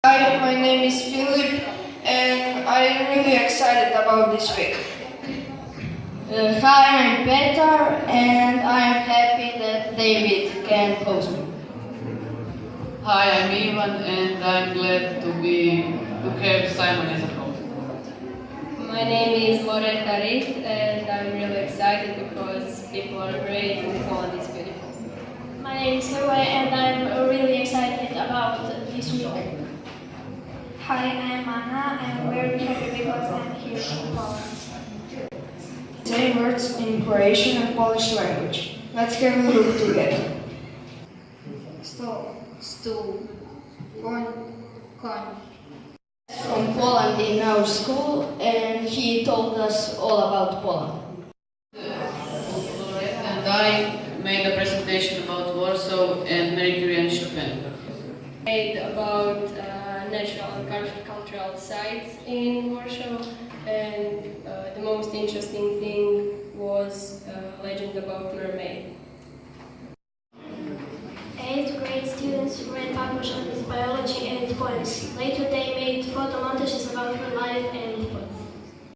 Hi, my name is Philip and I'm really excited about this week. Hi, I'm Petar and I'm happy that David can host me. Hi, I'm Ivan and I'm glad to have Simon as a host. My name is Loretta Ritt and I'm really excited because people are great and Poland is beautiful. My name is Herway and I'm really excited about this week. Hi, I'm Anna. I'm very happy because I'm here in Poland. Say words in Croatian and Polish language. Let's have a look together. Stol, stool, konj. From Poland in our school and he told us all about Poland. And I made a presentation about Warsaw and Mary Curie and Chopin. Made about natural and cultural sites in Warsaw, and the most interesting thing was a legend about mermaid. 8th grade students read papers on biology and poems. Later they made photo montages about her life and